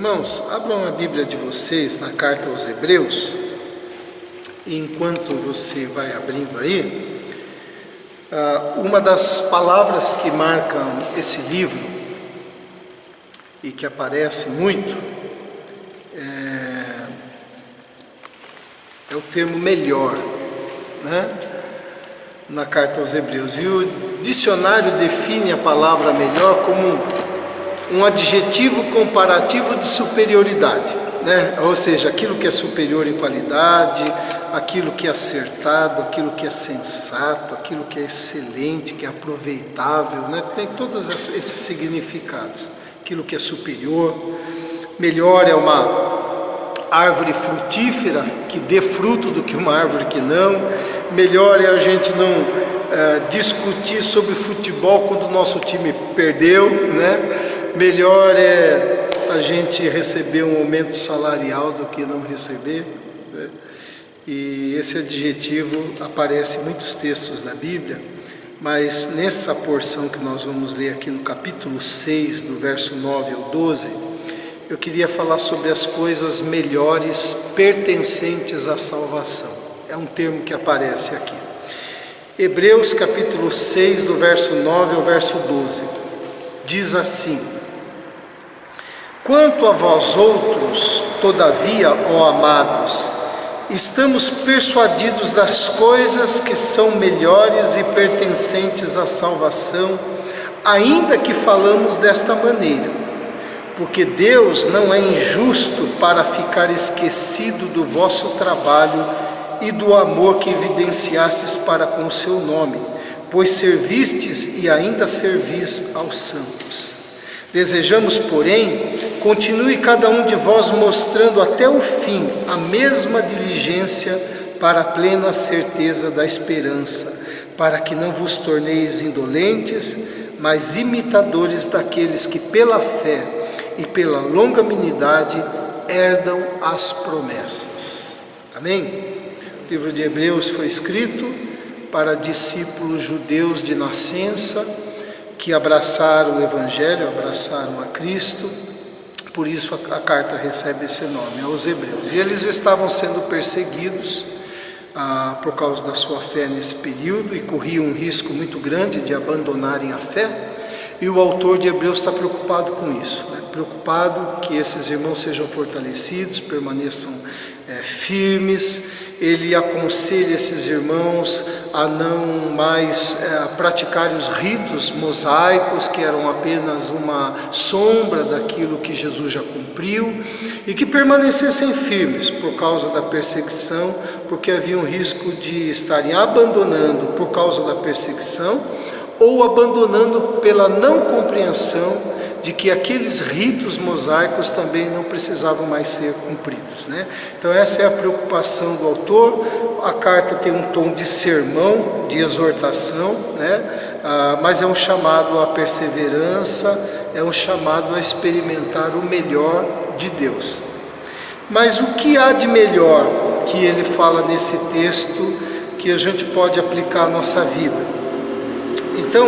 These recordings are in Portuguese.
Irmãos, abram a Bíblia de vocês na carta aos Hebreus, e enquanto você vai abrindo aí, uma das palavras que marcam esse livro e que aparece muito é o termo melhor, né? Na carta aos Hebreus. E o dicionário define a palavra melhor como um adjetivo comparativo de superioridade, né? Ou seja, aquilo que é superior em qualidade, aquilo que é acertado, aquilo que é sensato, aquilo que é excelente, que é aproveitável, né? Tem todos esses significados. Aquilo que é superior. Melhor é uma árvore frutífera que dê fruto do que uma árvore que não. Melhor é a gente não discutir sobre futebol quando o nosso time perdeu, né? Melhor é a gente receber um aumento salarial do que não receber, né? E esse adjetivo aparece em muitos textos da Bíblia, mas nessa porção que nós vamos ler aqui no capítulo 6, do verso 9 ao 12, eu queria falar sobre as coisas melhores pertencentes à salvação. É um termo que aparece aqui. Hebreus capítulo 6, do verso 9 ao verso 12, diz assim: quanto a vós outros, todavia, ó amados, estamos persuadidos das coisas que são melhores e pertencentes à salvação, ainda que falamos desta maneira, porque Deus não é injusto para ficar esquecido do vosso trabalho e do amor que evidenciastes para com o seu nome, pois servistes e ainda servis aos santos. Desejamos, porém, continue cada um de vós mostrando até o fim a mesma diligência para a plena certeza da esperança, para que não vos torneis indolentes, mas imitadores daqueles que pela fé e pela longanimidade herdam as promessas. Amém? O livro de Hebreus foi escrito para discípulos judeus de nascença, que abraçaram o Evangelho, abraçaram a Cristo. Por isso a carta recebe esse nome, aos Hebreus. E eles estavam sendo perseguidos por causa da sua fé nesse período, e corriam um risco muito grande de abandonarem a fé. E o autor de Hebreus está preocupado com isso, né? Preocupado que esses irmãos sejam fortalecidos, permaneçam firmes. Ele aconselha esses irmãos a não mais praticarem os ritos mosaicos, que eram apenas uma sombra daquilo que Jesus já cumpriu, e que permanecessem firmes por causa da perseguição, porque havia um risco de estarem abandonando por causa da perseguição, ou abandonando pela não compreensão de que aqueles ritos mosaicos também não precisavam mais ser cumpridos, né? Então essa é a preocupação do autor. A carta tem um tom de sermão, de exortação, né? Mas é um chamado à perseverança, é um chamado a experimentar o melhor de Deus. Mas o que há de melhor que ele fala nesse texto que a gente pode aplicar à nossa vida? Então,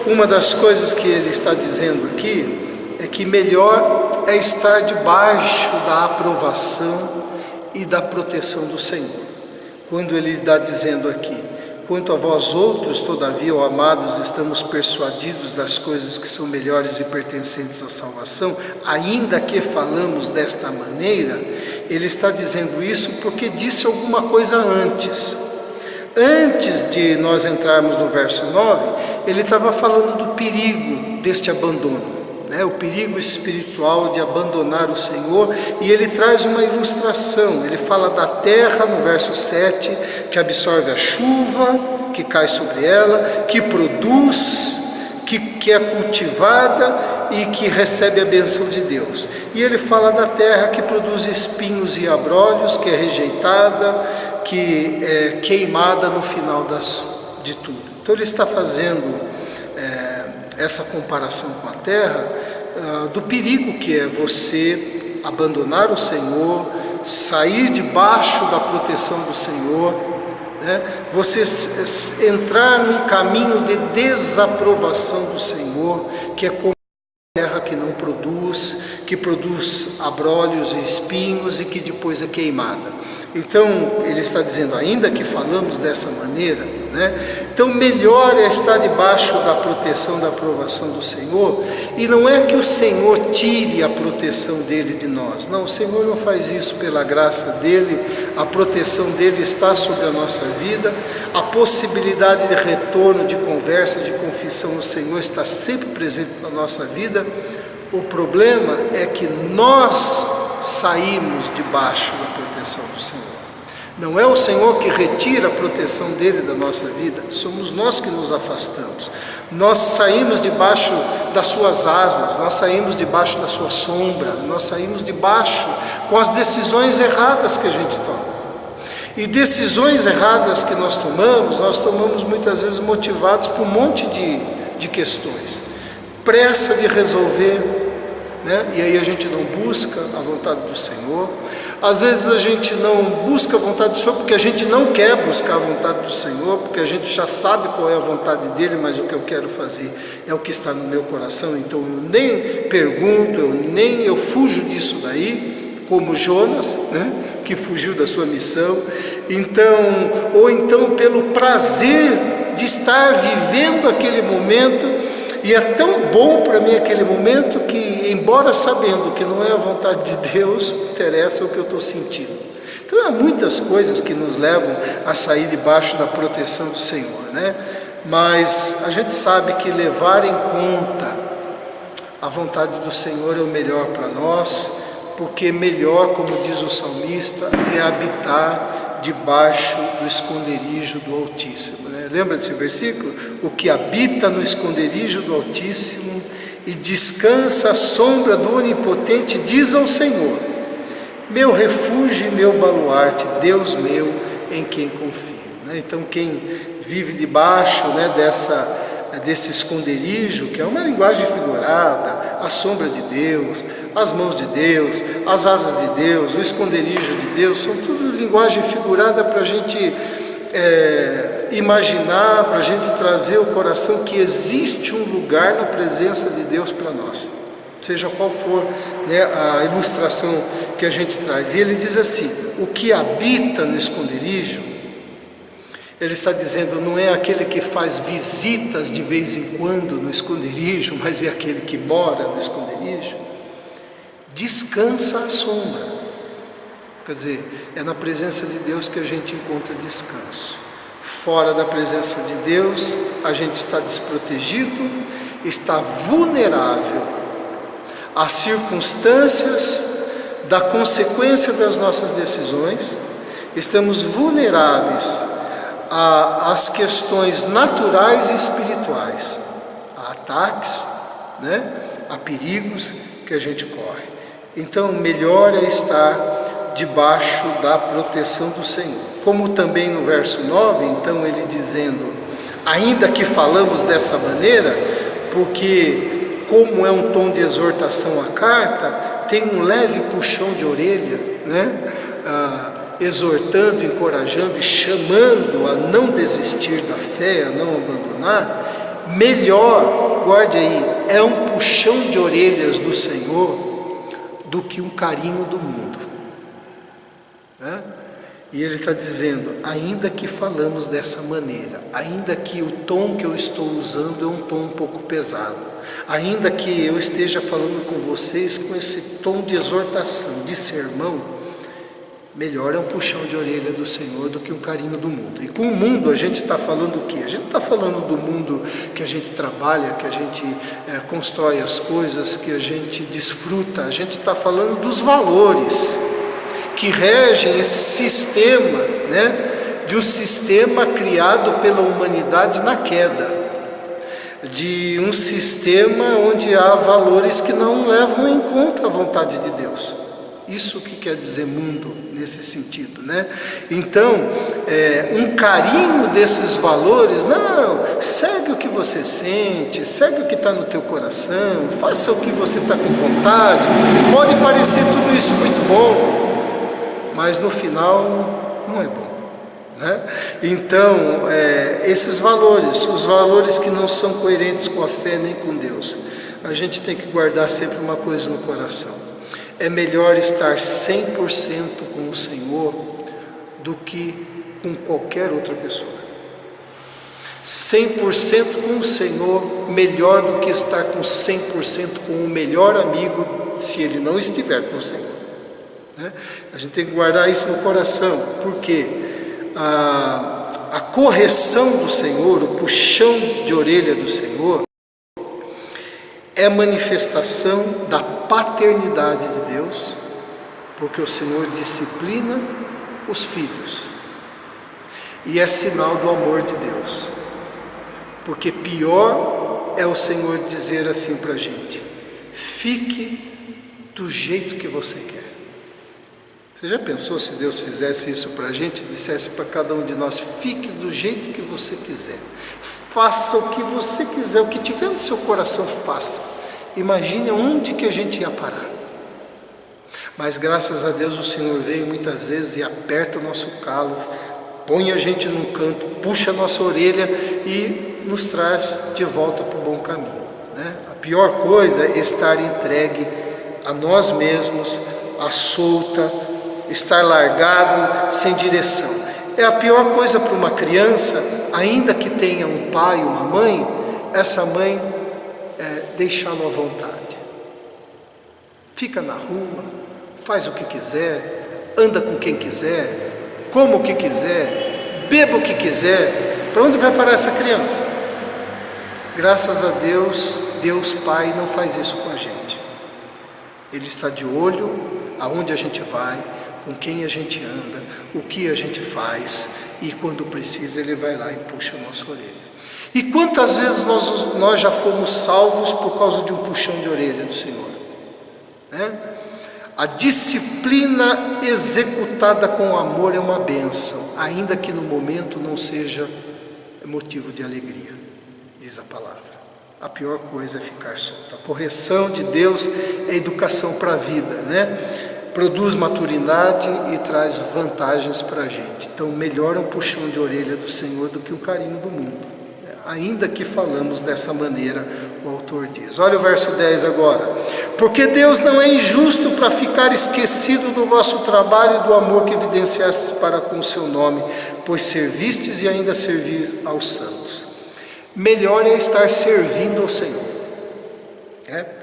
uma das coisas que ele está dizendo aqui é que melhor é estar debaixo da aprovação e da proteção do Senhor. Quando ele está dizendo aqui: quanto a vós outros, todavia, ó amados, estamos persuadidos das coisas que são melhores e pertencentes à salvação, ainda que falamos desta maneira, ele está dizendo isso porque disse alguma coisa antes. Antes de nós entrarmos no verso 9, ele estava falando do perigo deste abandono, né? O perigo espiritual de abandonar o Senhor, e ele traz uma ilustração. Ele fala da terra no verso 7, que absorve a chuva, que cai sobre ela, que produz, que é cultivada e que recebe a bênção de Deus. E ele fala da terra que produz espinhos e abrolhos, que é rejeitada, que é queimada no final de tudo. Então ele está fazendo essa comparação com a terra, do perigo que é você abandonar o Senhor, sair debaixo da proteção do Senhor, né? Você entrar num caminho de desaprovação do Senhor, que é como terra que não produz, que produz abrolhos e espinhos e que depois é queimada. Então ele está dizendo, ainda que falamos dessa maneira, né? Então melhor é estar debaixo da proteção, da aprovação do Senhor. E não é que o Senhor tire a proteção dele de nós, não, o Senhor não faz isso. Pela graça dele, a proteção dele está sobre a nossa vida, a possibilidade de retorno, de conversa, de confissão ao Senhor está sempre presente na nossa vida. O problema é que nós saímos debaixo da proteção do Senhor. Não é o Senhor que retira a proteção dele da nossa vida, somos nós que nos afastamos. Nós saímos debaixo das suas asas, nós saímos debaixo da sua sombra, nós saímos debaixo com as decisões erradas que a gente toma. E decisões erradas que nós tomamos muitas vezes motivados por um monte de questões. Pressa de resolver, né? E aí a gente não busca a vontade do Senhor. Às vezes a gente não busca a vontade do Senhor porque a gente não quer buscar a vontade do Senhor, porque a gente já sabe qual é a vontade dele, mas o que eu quero fazer é o que está no meu coração, então eu nem pergunto, eu fujo disso daí, como Jonas, né, que fugiu da sua missão. Então, ou então pelo prazer de estar vivendo aquele momento. E é tão bom para mim aquele momento que, embora sabendo que não é a vontade de Deus, interessa o que eu estou sentindo. Então há muitas coisas que nos levam a sair debaixo da proteção do Senhor, né? Mas a gente sabe que levar em conta a vontade do Senhor é o melhor para nós, porque melhor, como diz o salmista, é habitar debaixo do esconderijo do Altíssimo, né? Lembra desse versículo? O que habita no esconderijo do Altíssimo e descansa à sombra do Onipotente, diz ao Senhor, meu refúgio e meu baluarte, Deus meu, em quem confio, né? Então quem vive debaixo, né, desse esconderijo, que é uma linguagem figurada, a sombra de Deus, as mãos de Deus, as asas de Deus, o esconderijo de Deus, são tudo linguagem figurada para a gente imaginar, para a gente trazer o coração que existe um lugar na presença de Deus para nós, seja qual for, né, a ilustração que a gente traz. E ele diz assim, o que habita no esconderijo, ele está dizendo, não é aquele que faz visitas de vez em quando no esconderijo, mas é aquele que mora no esconderijo, descansa à sombra. Quer dizer, é na presença de Deus que a gente encontra descanso. Fora da presença de Deus, a gente está desprotegido, está vulnerável às circunstâncias da consequência das nossas decisões, estamos vulneráveis às questões naturais e espirituais, a ataques, né, a perigos que a gente corre. Então, melhor é estar debaixo da proteção do Senhor. Como também no verso 9, então ele dizendo, ainda que falamos dessa maneira, porque como é um tom de exortação a carta, tem um leve puxão de orelha, né? Exortando, encorajando e chamando a não desistir da fé, a não abandonar. Melhor, guarde aí, é um puxão de orelhas do Senhor do que um carinho do mundo, né? E ele está dizendo, ainda que falamos dessa maneira, ainda que o tom que eu estou usando é um tom um pouco pesado, ainda que eu esteja falando com vocês com esse tom de exortação, de sermão, melhor é um puxão de orelha do Senhor do que um carinho do mundo. E com o mundo a gente está falando o quê? A gente está falando do mundo que a gente trabalha, que a gente constrói as coisas, que a gente desfruta, a gente está falando dos valores que regem esse sistema, né, de um sistema criado pela humanidade na queda, de um sistema onde há valores que não levam em conta a vontade de Deus. Isso que quer dizer mundo nesse sentido, né? Então, um carinho desses valores, não, segue o que você sente, segue o que está no teu coração, faça o que você está com vontade, pode parecer tudo isso muito bom, mas no final não é bom, né? Então, esses valores, os valores que não são coerentes com a fé nem com Deus, a gente tem que guardar sempre uma coisa no coração: é melhor estar 100% com o Senhor do que com qualquer outra pessoa. 100% com o Senhor, melhor do que estar com 100% com o melhor amigo, se ele não estiver com o Senhor, né? A gente tem que guardar isso no coração, porque a correção do Senhor, o puxão de orelha do Senhor, é manifestação da paternidade de Deus, porque o Senhor disciplina os filhos, e é sinal do amor de Deus, porque pior é o Senhor dizer assim para a gente: fique do jeito que você quer. Você já pensou se Deus fizesse isso para a gente, dissesse para cada um de nós: fique do jeito que você quiser, faça o que você quiser, o que tiver no seu coração, faça. Imagine onde que a gente ia parar. Mas graças a Deus o Senhor vem muitas vezes e aperta o nosso calo, põe a gente num canto, puxa a nossa orelha e nos traz de volta para o bom caminho, né? A pior coisa é estar entregue a nós mesmos, à solta, estar largado, sem direção. É a pior coisa para uma criança, ainda que tenha um pai, uma mãe, essa mãe deixá-lo à vontade. Fica na rua, faz o que quiser, anda com quem quiser, coma o que quiser, beba o que quiser. Para onde vai parar essa criança? Graças a Deus, Deus Pai não faz isso com a gente. Ele está de olho aonde a gente vai, com quem a gente anda, o que a gente faz, e quando precisa Ele vai lá e puxa a nossa orelha. E quantas vezes nós já fomos salvos por causa de um puxão de orelha do Senhor, né? A disciplina executada com amor é uma bênção, ainda que no momento não seja motivo de alegria, diz a palavra. A pior coisa é ficar solto. A correção de Deus é educação para a vida, né? Produz maturidade e traz vantagens para a gente. Então melhor é um puxão de orelha do Senhor do que o carinho do mundo, né? Ainda que falamos dessa maneira, o autor diz. Olha o verso 10 agora: porque Deus não é injusto para ficar esquecido do vosso trabalho e do amor que evidenciastes para com o seu nome, pois servistes e ainda servis aos santos. Melhor é estar servindo ao Senhor.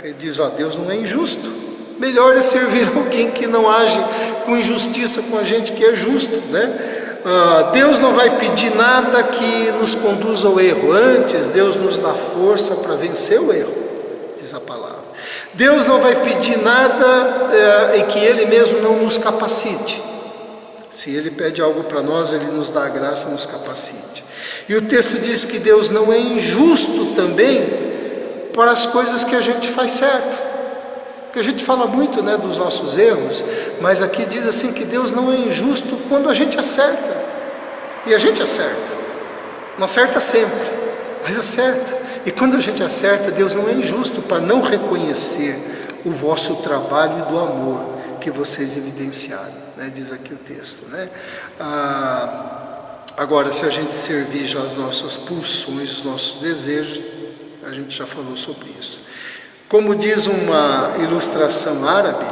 Ele diz: Deus não é injusto. Melhor é servir alguém que não age com injustiça com a gente, que é justo, né? Deus não vai pedir nada que nos conduza ao erro. Antes, Deus nos dá força para vencer o erro, diz a palavra. Deus não vai pedir nada em que Ele mesmo não nos capacite. Se Ele pede algo para nós, Ele nos dá a graça e nos capacite. E o texto diz que Deus não é injusto também para as coisas que a gente faz certo. Porque a gente fala muito, né, dos nossos erros, mas aqui diz assim que Deus não é injusto quando a gente acerta. E a gente acerta. Não acerta sempre, mas acerta. E quando a gente acerta, Deus não é injusto para não reconhecer o vosso trabalho e do amor que vocês evidenciaram, né? Diz aqui o texto, né? Agora, se a gente servir já as nossas pulsões, os nossos desejos, a gente já falou sobre isso. Como diz uma ilustração árabe,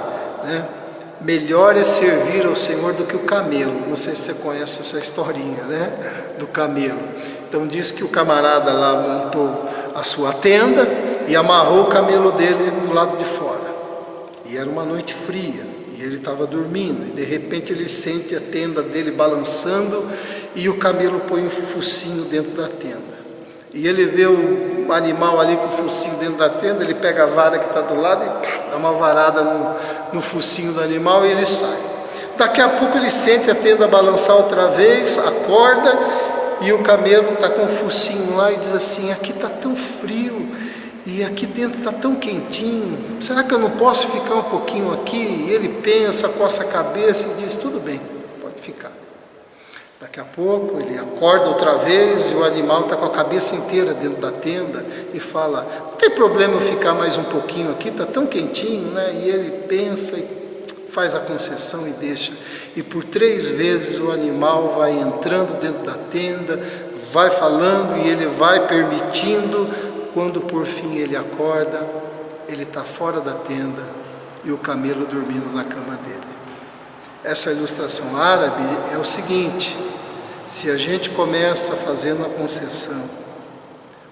né? Melhor é servir ao Senhor do que o camelo. Não sei se você conhece essa historinha, né? Do camelo. Então diz que o camarada lá montou a sua tenda e amarrou o camelo dele do lado de fora. E era uma noite fria, e ele estava dormindo, e de repente ele sente a tenda dele balançando, e o camelo põe um focinho dentro da tenda. E ele vê o animal ali com o focinho dentro da tenda, ele pega a vara que está do lado e dá uma varada no focinho do animal e ele sai. Daqui a pouco ele sente a tenda balançar outra vez, acorda, e o camelo está com o focinho lá e diz assim: aqui está tão frio e aqui dentro está tão quentinho, será que eu não posso ficar um pouquinho aqui? E ele pensa, coça a cabeça e diz: tudo bem, pode ficar. Daqui a pouco ele acorda outra vez e o animal está com a cabeça inteira dentro da tenda e fala: não tem problema eu ficar mais um pouquinho aqui, está tão quentinho, né? E ele pensa e faz a concessão e deixa. E por 3 vezes o animal vai entrando dentro da tenda, vai falando e ele vai permitindo. Quando por fim ele acorda, ele está fora da tenda e o camelo dormindo na cama dele. Essa ilustração árabe é o seguinte: se a gente começa fazendo a concessão,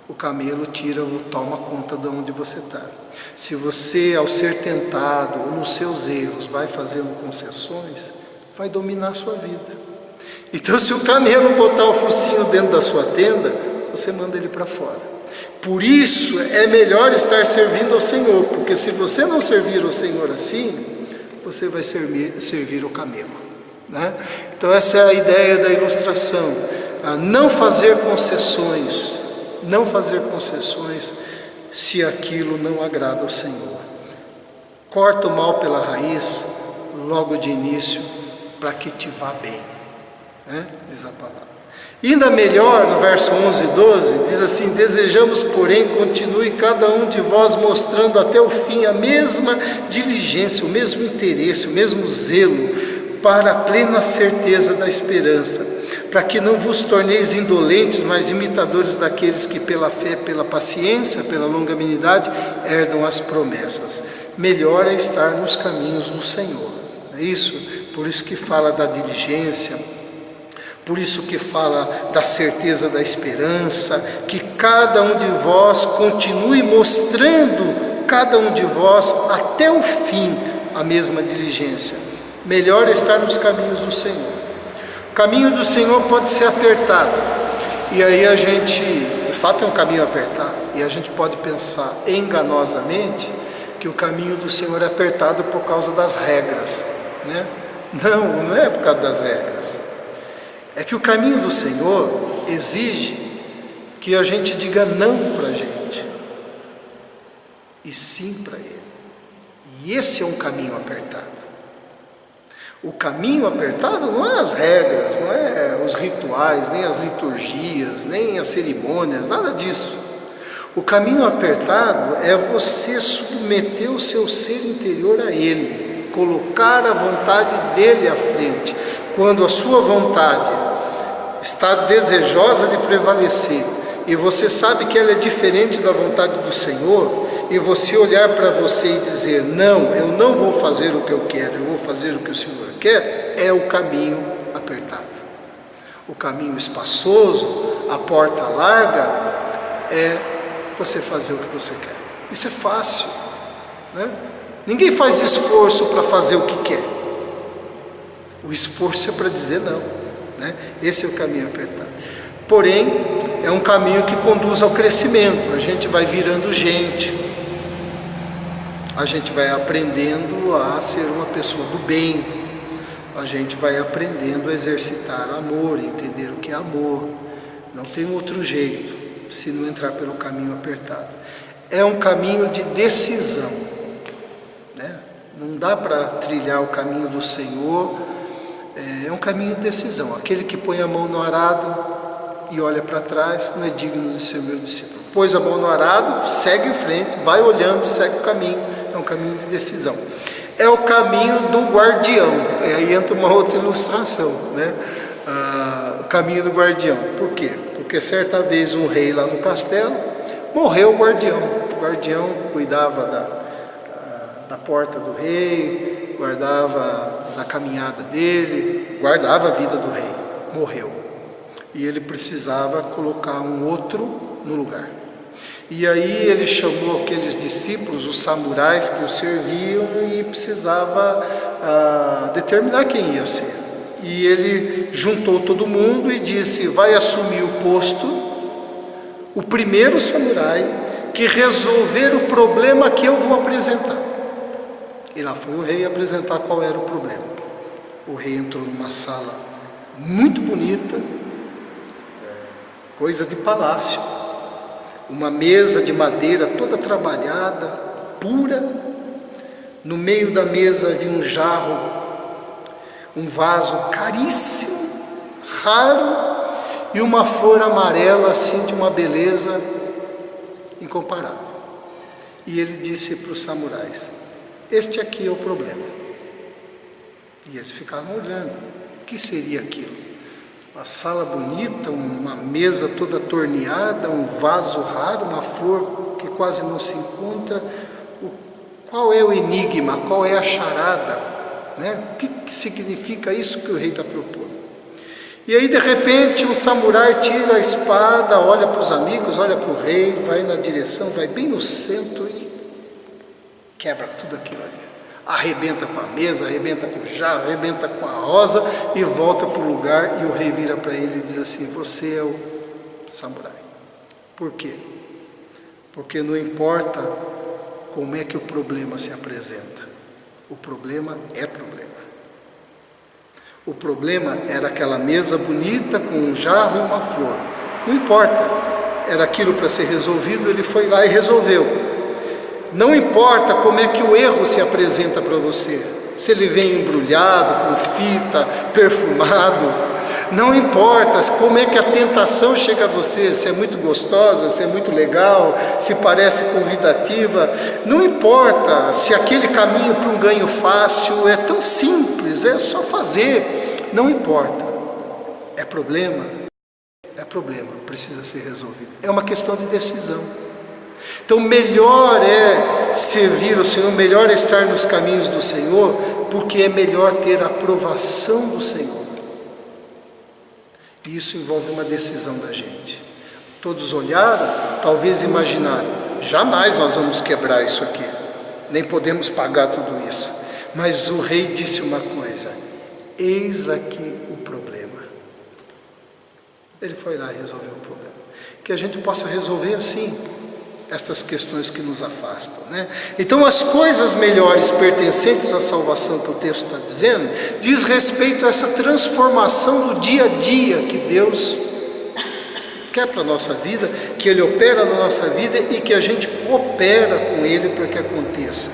o camelo toma conta de onde você está. Se você, ao ser tentado ou nos seus erros, vai fazendo concessões, vai dominar a sua vida. Então, se o camelo botar o focinho dentro da sua tenda, você manda ele para fora. Por isso é melhor estar servindo ao Senhor, porque se você não servir ao Senhor assim, você vai servir o camelo, né? Então essa é a ideia da ilustração, a não fazer concessões se aquilo não agrada ao Senhor. Corta o mal pela raiz logo de início, para que te vá bem, né? Diz a palavra. E ainda melhor, no verso 11 e 12, diz assim: desejamos, porém, continue cada um de vós mostrando até o fim a mesma diligência, o mesmo interesse, o mesmo zelo, para a plena certeza da esperança, para que não vos torneis indolentes, mas imitadores daqueles que pela fé, pela paciência, pela longanimidade, herdam as promessas. Melhor é estar nos caminhos do Senhor, não é isso? Por isso que fala da diligência, por isso que fala da certeza da esperança, que cada um de vós continue mostrando, cada um de vós até o fim, a mesma diligência. Melhor é estar nos caminhos do Senhor. O caminho do Senhor pode ser apertado, e aí a gente, de fato é um caminho apertado, e a gente pode pensar enganosamente que o caminho do Senhor é apertado por causa das regras, né? Não é por causa das regras. É que o caminho do Senhor exige que a gente diga não para a gente e sim para Ele. E esse é um caminho apertado. O caminho apertado não é as regras, não é os rituais, nem as liturgias, nem as cerimônias, nada disso. O caminho apertado é você submeter o seu ser interior a Ele, colocar a vontade dEle à frente. Quando a sua vontade está desejosa de prevalecer e você sabe que ela é diferente da vontade do Senhor, e você olhar para você e dizer: não, eu não vou fazer o que eu quero, eu vou fazer o que o Senhor quer, é o caminho apertado. O caminho espaçoso, a porta larga, é você fazer o que você quer. Isso é fácil, né? Ninguém faz esforço para fazer o que quer. O esforço é para dizer não, né? Esse é o caminho apertado. Porém, é um caminho que conduz ao crescimento. A gente vai virando gente, a gente vai aprendendo a ser uma pessoa do bem, a gente vai aprendendo a exercitar amor, entender o que é amor. Não tem outro jeito se não entrar pelo caminho apertado. É um caminho de decisão, né? Não dá para trilhar o caminho do Senhor, é um caminho de decisão. Aquele que põe a mão no arado e olha para trás não é digno de ser meu discípulo. Pôs a mão no arado, segue em frente, vai olhando, segue o caminho. É um caminho de decisão. É o caminho do guardião. Aí entra uma outra ilustração, né? O caminho do guardião. Por quê? Porque certa vez um rei lá no castelo, morreu o guardião. O guardião cuidava da porta do rei, guardava da caminhada dele, guardava a vida do rei. Morreu. E ele precisava colocar um outro no lugar. E aí ele chamou aqueles discípulos, os samurais que o serviam, e precisava determinar quem ia ser. E ele juntou todo mundo e disse: vai assumir o posto o primeiro samurai que resolver o problema que eu vou apresentar. E lá foi o rei apresentar qual era o problema. O rei entrou numa sala muito bonita, coisa de palácio, uma mesa de madeira toda trabalhada, pura. No meio da mesa havia um jarro, um vaso caríssimo, raro, e uma flor amarela assim de uma beleza incomparável. E ele disse para os samurais: este aqui é o problema. E eles ficaram olhando. O que seria aquilo? Uma sala bonita, uma mesa toda torneada, um vaso raro, uma flor que quase não se encontra. O Qual é o enigma? Qual é a charada? Né? O que significa isso que o rei está propondo? E aí de repente um samurai tira a espada, olha para os amigos, olha para o rei, vai na direção, vai bem no centro e quebra tudo aquilo ali. Arrebenta com a mesa, arrebenta com o jarro, arrebenta com a rosa e volta para o lugar, e o rei vira para ele e diz assim: você é o samurai. Por quê? Porque não importa como é que o problema se apresenta, o problema é problema. O problema era aquela mesa bonita com um jarro e uma flor. Não importa, era aquilo para ser resolvido, ele foi lá e resolveu. Não importa como é que o erro se apresenta para você, se ele vem embrulhado, com fita, perfumado. Não importa como é que a tentação chega a você, se é muito gostosa, se é muito legal, se parece convidativa. Não importa se aquele caminho para um ganho fácil é tão simples, é só fazer. Não importa. É problema, precisa ser resolvido. É uma questão de decisão. Então melhor é servir o Senhor, melhor é estar nos caminhos do Senhor, porque é melhor ter a aprovação do Senhor. E isso envolve uma decisão da gente. Todos olharam, talvez imaginaram: jamais nós vamos quebrar isso aqui, nem podemos pagar tudo isso. Mas o rei disse uma coisa: eis aqui o problema. Ele foi lá e resolveu o problema. Que a gente possa resolver assim estas questões que nos afastam, né? Então as coisas melhores pertencentes à salvação que o texto está dizendo, diz respeito a essa transformação do dia a dia que Deus quer para a nossa vida, que Ele opera na nossa vida e que a gente coopera com Ele para que aconteça.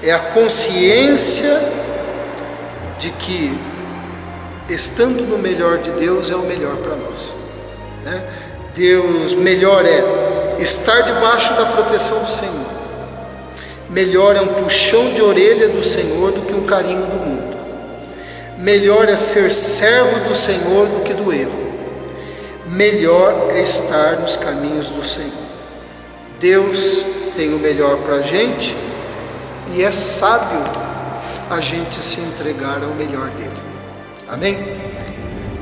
É a consciência de que estando no melhor de Deus é o melhor para nós, né? Deus, melhor é estar debaixo da proteção do Senhor. Melhor é um puxão de orelha do Senhor do que um carinho do mundo. Melhor é ser servo do Senhor do que do erro. Melhor é estar nos caminhos do Senhor. Deus tem o melhor para a gente e é sábio a gente se entregar ao melhor dele. Amém?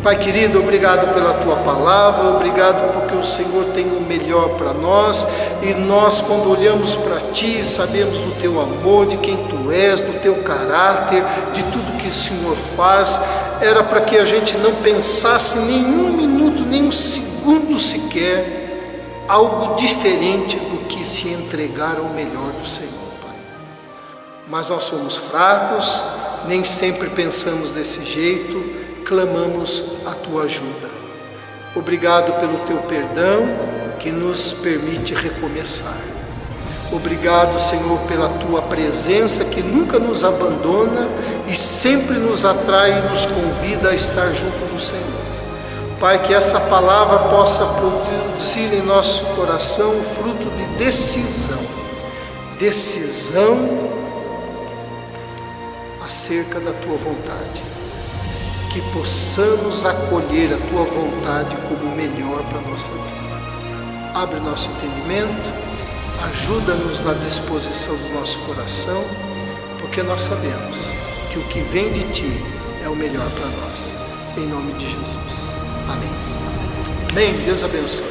Pai querido, obrigado pela Tua palavra, obrigado porque o Senhor tem o melhor para nós, e nós, quando olhamos para Ti, sabemos do Teu amor, de quem Tu és, do Teu caráter, de tudo que o Senhor faz. Era para que a gente não pensasse nenhum minuto, nem um segundo sequer, algo diferente do que se entregar ao melhor do Senhor, Pai. Mas nós somos fracos, nem sempre pensamos desse jeito, clamamos a Tua ajuda. Obrigado pelo Teu perdão que nos permite recomeçar. Obrigado, Senhor, pela Tua presença que nunca nos abandona e sempre nos atrai e nos convida a estar junto do Senhor. Pai, que essa palavra possa produzir em nosso coração o fruto de decisão acerca da Tua vontade. Que possamos acolher a Tua vontade como melhor para a nossa vida. Abre nosso entendimento, ajuda-nos na disposição do nosso coração, porque nós sabemos que o que vem de Ti é o melhor para nós. Em nome de Jesus. Amém. Amém. Deus abençoe.